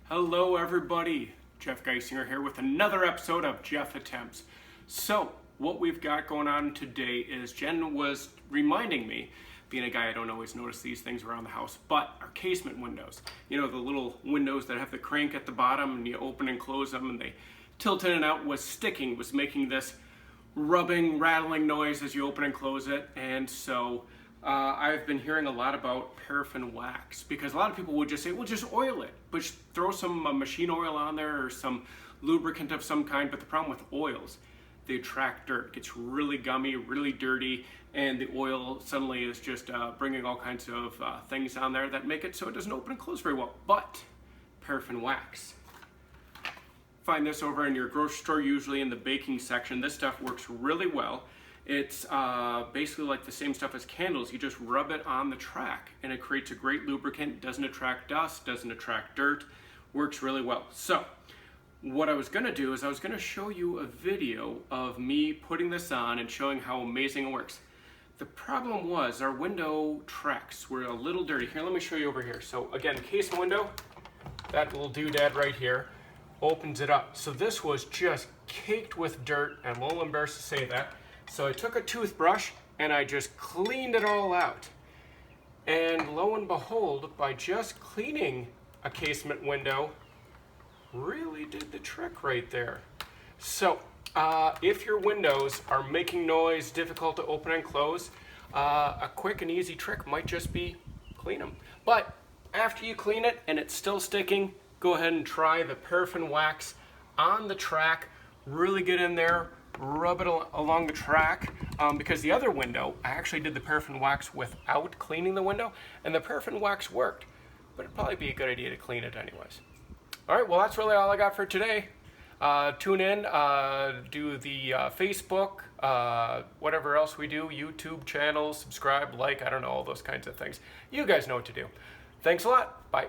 Hello everybody, Jeff Geisinger here with another episode of Jeff Attempts. So what we've got going on today is Jen was reminding me, being a guy I don't always notice these things around the house, but our casement windows. You know, the little windows that have the crank at the bottom and you open and close them and they tilt in and out, was making this rubbing, rattling noise as you open and close it. And so I've been hearing a lot about paraffin wax, because a lot of people would just say, well, just oil it, but just throw some machine oil on there or some lubricant of some kind. But the problem with oils, they attract dirt. It gets really gummy, really dirty, and the oil suddenly is just bringing all kinds of things on there that make it so it doesn't open and close very well. But paraffin wax, find this over in your grocery store, usually in the baking section. This stuff works really well. It's basically like the same stuff as candles. You just rub it on the track and it creates a great lubricant. Doesn't attract dust, doesn't attract dirt, works really well. So what I was gonna do is I was gonna show you a video of me putting this on and showing how amazing it works. The problem was our window tracks were a little dirty. Here, let me show you over here. So again, casement window, that little doodad right here opens it up. So this was just caked with dirt, and I'm a little embarrassed to say that. So I took a toothbrush and I just cleaned it all out. And lo and behold, by just cleaning a casement window, really did the trick right there. So if your windows are making noise, difficult to open and close, a quick and easy trick might just be clean them. But after you clean it and it's still sticking, go ahead and try the paraffin wax on the track. Really get in there, rub it along the track, because the other window, I actually did the paraffin wax without cleaning the window, and the paraffin wax worked, but it'd probably be a good idea to clean it anyways. All right, well, that's really all I got for today. Tune in, do the Facebook, whatever else we do, YouTube channel, subscribe, like, I don't know, all those kinds of things. You guys know what to do. Thanks a lot. Bye.